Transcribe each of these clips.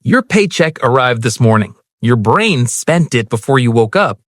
Your paycheck arrived this morning. Your brain spent it before you woke up.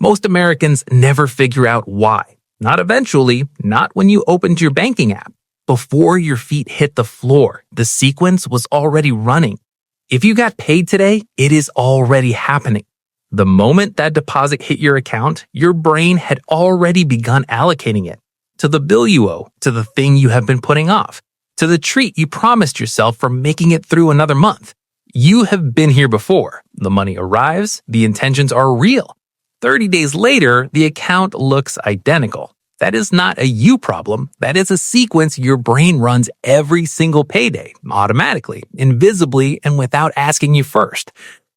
Most Americans never figure out why. Not eventually, not when you opened your banking app. Before your feet hit the floor, the sequence was already running. If you got paid today, it is already happening. The moment that deposit hit your account, your brain had already begun allocating it to the bill you owe, to the thing you have been putting off, to the treat you promised yourself for making it through another month. You have been here before. The money arrives, the intentions are real. 30 days later, the account looks identical. That is not a you problem. That is a sequence your brain runs every single payday, automatically, invisibly, and without asking you first.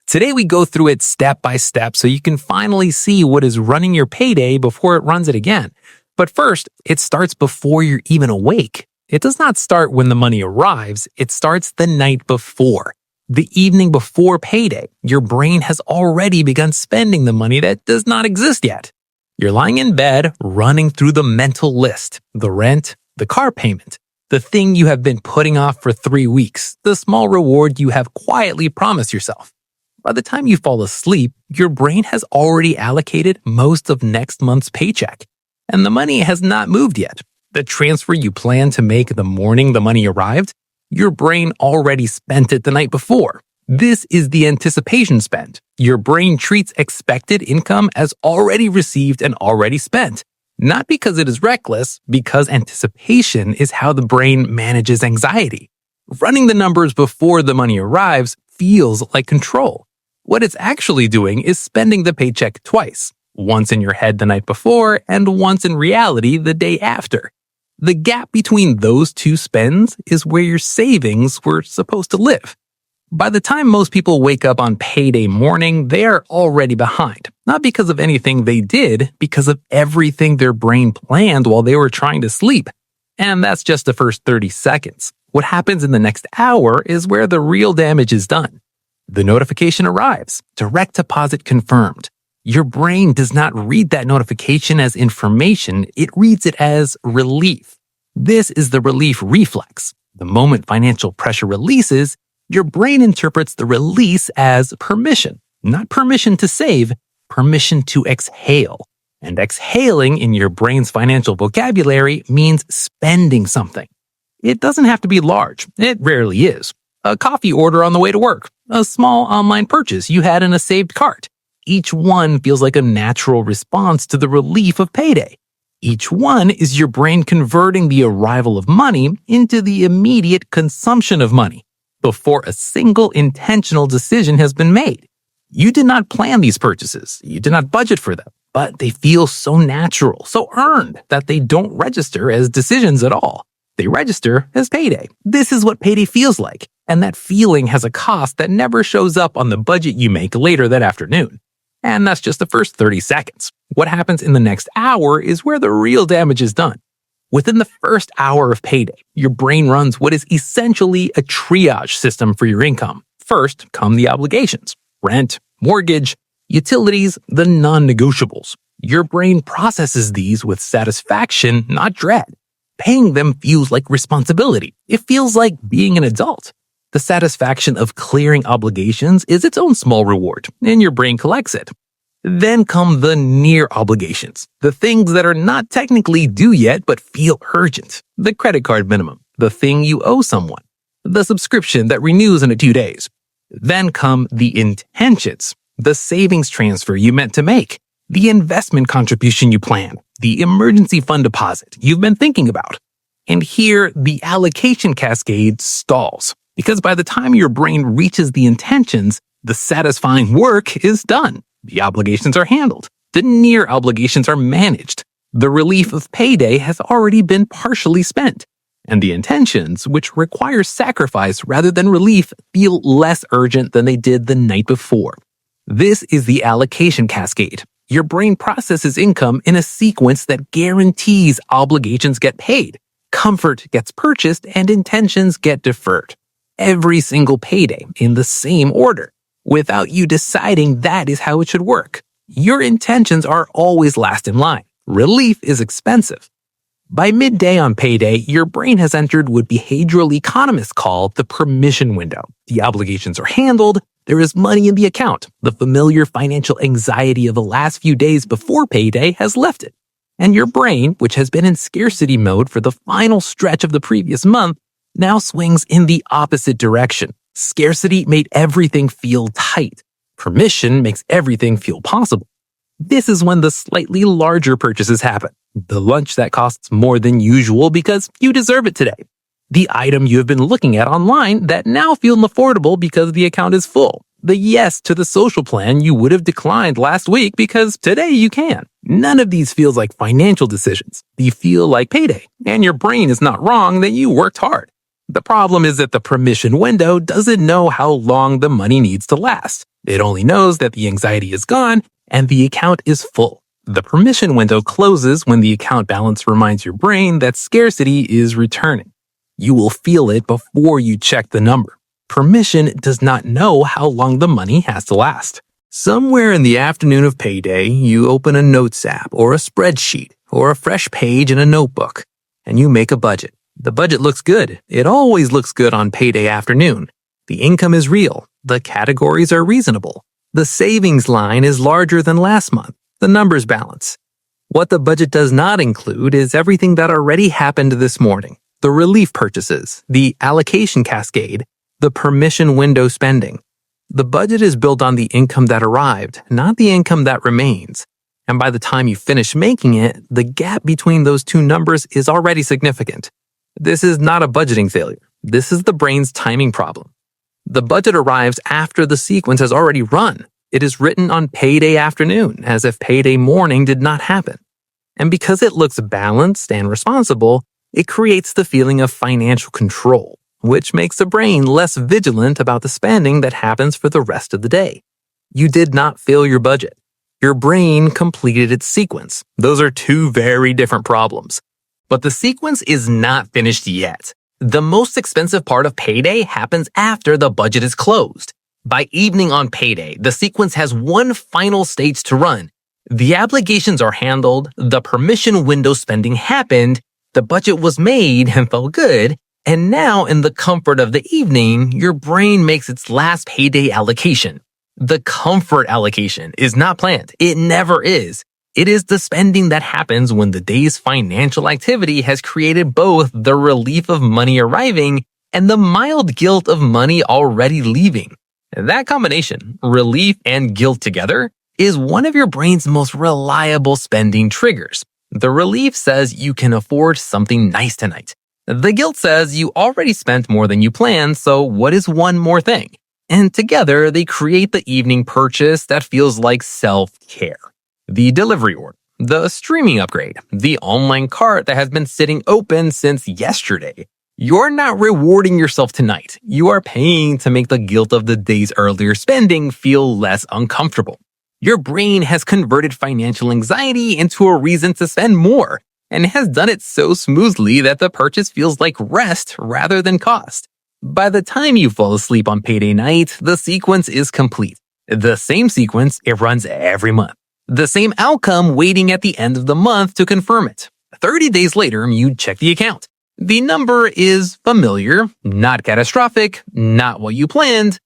Today we go through it step by step so you can finally see what is running your payday before it runs it again. But first, it starts before you're even awake. It does not start when the money arrives. It starts the night before. The evening before payday, your brain has already begun spending the money that does not exist yet. You're lying in bed, running through the mental list, the rent, the car payment, the thing you have been putting off for 3 weeks, the small reward you have quietly promised yourself. By the time you fall asleep, your brain has already allocated most of next month's paycheck, and the money has not moved yet. The transfer you planned to make the morning the money arrived, your brain already spent it the night before. This is the anticipation spend. Your brain treats expected income as already received and already spent. Not because it is reckless, because anticipation is how the brain manages anxiety. Running the numbers before the money arrives feels like control. What it's actually doing is spending the paycheck twice, once in your head the night before and once in reality the day after. The gap between those two spends is where your savings were supposed to live. By the time most people wake up on payday morning, they are already behind. Not because of anything they did, because of everything their brain planned while they were trying to sleep. And that's just the first 30 seconds. What happens in the next hour is where the real damage is done. The notification arrives. Direct deposit confirmed. Your brain does not read that notification as information, it reads it as relief. This is the relief reflex. The moment financial pressure releases, your brain interprets the release as permission. Not permission to save, permission to exhale. And exhaling in your brain's financial vocabulary means spending something. It doesn't have to be large. It rarely is. A coffee order on the way to work, a small online purchase you had in a saved cart. Each one feels like a natural response to the relief of payday. Each one is your brain converting the arrival of money into the immediate consumption of money before a single intentional decision has been made. You did not plan these purchases. You did not budget for them, but they feel so natural, so earned that they don't register as decisions at all. They register as payday. This is what payday feels like. And that feeling has a cost that never shows up on the budget you make later that afternoon. And that's just the first 30 seconds. What happens in the next hour is where the real damage is done. Within the first hour of payday, your brain runs what is essentially a triage system for your income. First come the obligations, rent, mortgage, utilities, the non-negotiables. Your brain processes these with satisfaction, not dread. Paying them feels like responsibility. It feels like being an adult. The satisfaction of clearing obligations is its own small reward, and your brain collects it. Then come the near obligations, the things that are not technically due yet but feel urgent. The credit card minimum, the thing you owe someone, the subscription that renews in 2 days. Then come the intentions, the savings transfer you meant to make, the investment contribution you planned, the emergency fund deposit you've been thinking about. And here, the allocation cascade stalls. Because by the time your brain reaches the intentions, the satisfying work is done. The obligations are handled. The near obligations are managed. The relief of payday has already been partially spent. And the intentions, which require sacrifice rather than relief, feel less urgent than they did the night before. This is the allocation cascade. Your brain processes income in a sequence that guarantees obligations get paid, comfort gets purchased, and intentions get deferred. Every single payday in the same order, without you deciding that is how it should work. Your intentions are always last in line. Relief is expensive. By midday on payday, your brain has entered what behavioral economists call the permission window. The obligations are handled, there is money in the account. The familiar financial anxiety of the last few days before payday has left it. And your brain, which has been in scarcity mode for the final stretch of the previous month, now swings in the opposite direction. Scarcity made everything feel tight. Permission makes everything feel possible. This is when the slightly larger purchases happen. The lunch that costs more than usual because you deserve it today. The item you have been looking at online that now feels affordable because the account is full. The yes to the social plan you would have declined last week because today you can. None of these feels like financial decisions. They feel like payday, and your brain is not wrong that you worked hard. The problem is that the permission window doesn't know how long the money needs to last. It only knows that the anxiety is gone and the account is full. The permission window closes when the account balance reminds your brain that scarcity is returning. You will feel it before you check the number. Permission does not know how long the money has to last. Somewhere in the afternoon of payday, you open a notes app or a spreadsheet or a fresh page in a notebook, and you make a budget. The budget looks good. It always looks good on payday afternoon. The income is real. The categories are reasonable. The savings line is larger than last month. The numbers balance. What the budget does not include is everything that already happened this morning. The relief purchases, the allocation cascade, the permission window spending. The budget is built on the income that arrived, not the income that remains. And by the time you finish making it, the gap between those two numbers is already significant. This is not a budgeting failure. This is the brain's timing problem. The budget arrives after the sequence has already run. It is written on payday afternoon, as if payday morning did not happen. And because it looks balanced and responsible, it creates the feeling of financial control, which makes the brain less vigilant about the spending that happens for the rest of the day. You did not fill your budget. Your brain completed its sequence. Those are two very different problems. But the sequence is not finished yet. The most expensive part of payday happens after the budget is closed. By evening on payday, the sequence has one final stage to run. The obligations are handled, the permission window spending happened, the budget was made and felt good, and now in the comfort of the evening, your brain makes its last payday allocation. The comfort allocation is not planned. It never is. It is the spending that happens when the day's financial activity has created both the relief of money arriving and the mild guilt of money already leaving. That combination, relief and guilt together, is one of your brain's most reliable spending triggers. The relief says you can afford something nice tonight. The guilt says you already spent more than you planned, so what is one more thing? And together, they create the evening purchase that feels like self-care. The delivery order, the streaming upgrade, the online cart that has been sitting open since yesterday. You're not rewarding yourself tonight. You are paying to make the guilt of the day's earlier spending feel less uncomfortable. Your brain has converted financial anxiety into a reason to spend more, and has done it so smoothly that the purchase feels like rest rather than cost. By the time you fall asleep on payday night, the sequence is complete. The same sequence, it runs every month. The same outcome waiting at the end of the month to confirm it. 30 days later, you check the account. The number is familiar, not catastrophic, not what you planned,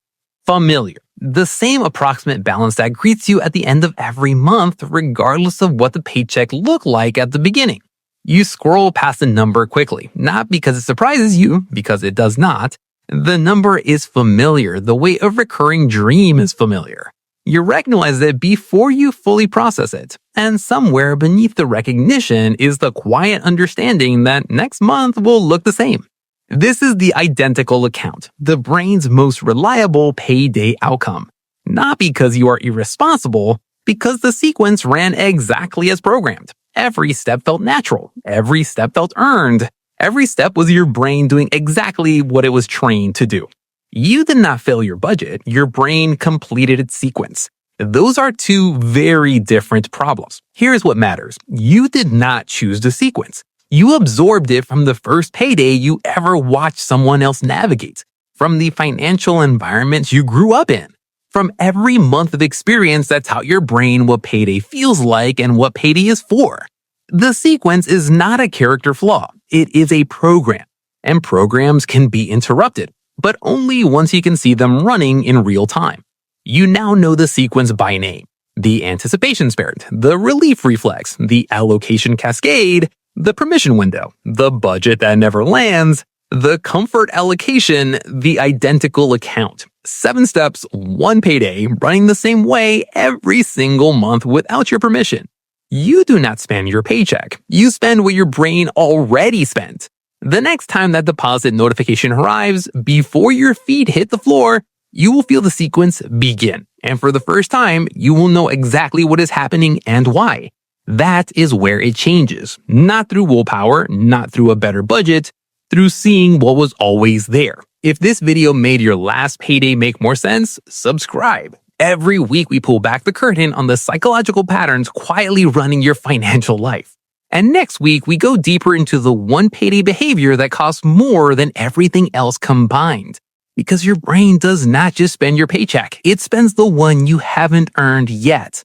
familiar. The same approximate balance that greets you at the end of every month, regardless of what the paycheck looked like at the beginning. You scroll past the number quickly, not because it surprises you, because it does not. The number is familiar, the way a recurring dream is familiar. You recognize it before you fully process it, and somewhere beneath the recognition is the quiet understanding that next month will look the same. This is the identical account, the brain's most reliable payday outcome. Not because you are irresponsible, because the sequence ran exactly as programmed. Every step felt natural. Every step felt earned. Every step was your brain doing exactly what it was trained to do. You did not fail your budget. Your brain completed its sequence. Those are two very different problems. Here's what matters. You did not choose the sequence. You absorbed it from the first payday you ever watched someone else navigate, from the financial environment you grew up in, from every month of experience that taught your brain what payday feels like and what payday is for. The sequence is not a character flaw, it is a program. And programs can be interrupted, but only once you can see them running in real time. You now know the sequence by name: the anticipation spirit, the relief reflex, the allocation cascade, the permission window, the budget that never lands, the comfort allocation, the identical account. 7 steps, 1 payday, running the same way every single month without your permission. You do not spend your paycheck. You spend what your brain already spent. The next time that deposit notification arrives, before your feet hit the floor, you will feel the sequence begin. And for the first time, you will know exactly what is happening and why. That is where it changes. Not through willpower, not through a better budget, through seeing what was always there. If this video made your last payday make more sense, subscribe. Every week we pull back the curtain on the psychological patterns quietly running your financial life. And next week, we go deeper into the one payday behavior that costs more than everything else combined. Because your brain does not just spend your paycheck, it spends the one you haven't earned yet.